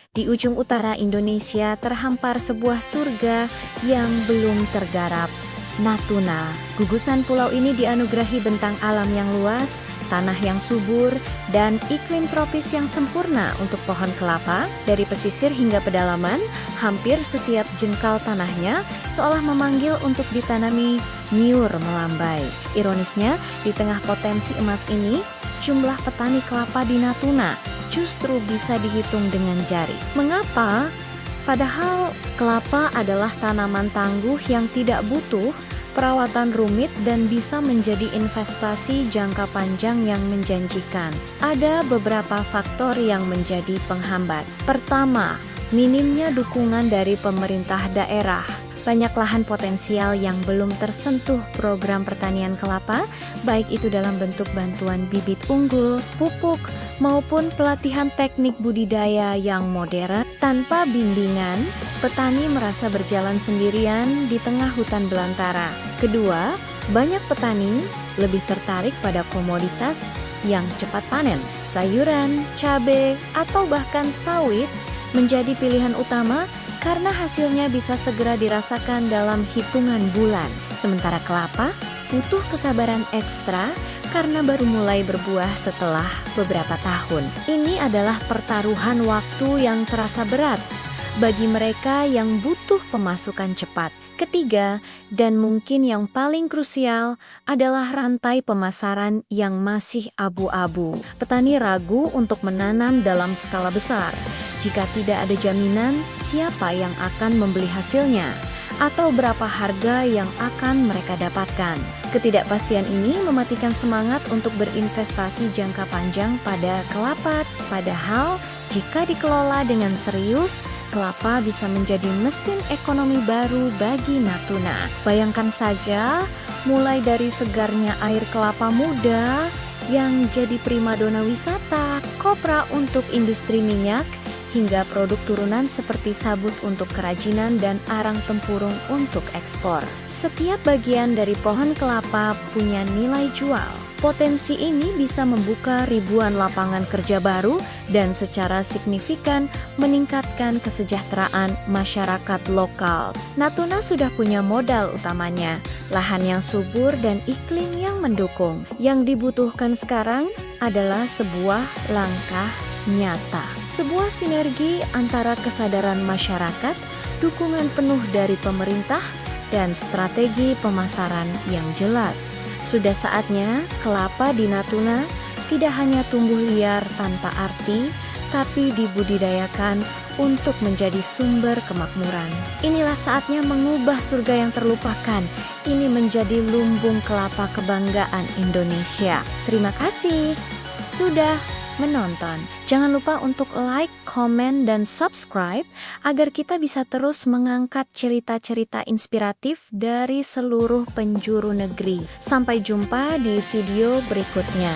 Di ujung utara Indonesia terhampar sebuah surga yang belum tergarap. Natuna, gugusan pulau ini dianugerahi bentang alam yang luas, tanah yang subur, dan iklim tropis yang sempurna untuk pohon kelapa. Dari pesisir hingga pedalaman, hampir setiap jengkal tanahnya seolah memanggil untuk ditanami nyur melambai. Ironisnya, di tengah potensi emas ini, jumlah petani kelapa di Natuna justru bisa dihitung dengan jari. Mengapa? Padahal kelapa adalah tanaman tangguh yang tidak butuh perawatan rumit dan bisa menjadi investasi jangka panjang yang menjanjikan. Ada beberapa faktor yang menjadi penghambat. Pertama, minimnya dukungan dari pemerintah daerah. Banyak lahan potensial yang belum tersentuh program pertanian kelapa, baik itu dalam bentuk bantuan bibit unggul, pupuk, maupun pelatihan teknik budidaya yang modern. Tanpa bimbingan, petani merasa berjalan sendirian di tengah hutan belantara. Kedua, banyak petani lebih tertarik pada komoditas yang cepat panen. Sayuran, cabai, atau bahkan sawit menjadi pilihan utama karena hasilnya bisa segera dirasakan dalam hitungan bulan. Sementara kelapa butuh kesabaran ekstra karena baru mulai berbuah setelah beberapa tahun. Ini adalah pertaruhan waktu yang terasa berat bagi mereka yang butuh pemasukan cepat. Ketiga, dan mungkin yang paling krusial, adalah rantai pemasaran yang masih abu-abu. Petani ragu untuk menanam dalam skala besar. Jika tidak ada jaminan siapa yang akan membeli hasilnya, atau berapa harga yang akan mereka dapatkan. Ketidakpastian ini mematikan semangat untuk berinvestasi jangka panjang pada kelapa. Padahal, jika dikelola dengan serius, kelapa bisa menjadi mesin ekonomi baru bagi Natuna. Bayangkan saja, mulai dari segarnya air kelapa muda yang jadi primadona wisata, kopra untuk industri minyak, hingga produk turunan seperti sabut untuk kerajinan dan arang tempurung untuk ekspor. Setiap bagian dari pohon kelapa punya nilai jual. Potensi ini bisa membuka ribuan lapangan kerja baru dan secara signifikan meningkatkan kesejahteraan masyarakat lokal. Natuna sudah punya modal utamanya, lahan yang subur dan iklim yang mendukung. Yang dibutuhkan sekarang adalah sebuah langkah nyata. Sebuah sinergi antara kesadaran masyarakat, dukungan penuh dari pemerintah, dan strategi pemasaran yang jelas. Sudah saatnya kelapa di Natuna tidak hanya tumbuh liar tanpa arti, tapi dibudidayakan untuk menjadi sumber kemakmuran. Inilah saatnya mengubah surga yang terlupakan. Ini menjadi lumbung kelapa kebanggaan Indonesia. Terima kasih sudah menonton. Jangan lupa untuk like, komen, dan subscribe agar kita bisa terus mengangkat cerita-cerita inspiratif dari seluruh penjuru negeri. Sampai jumpa di video berikutnya.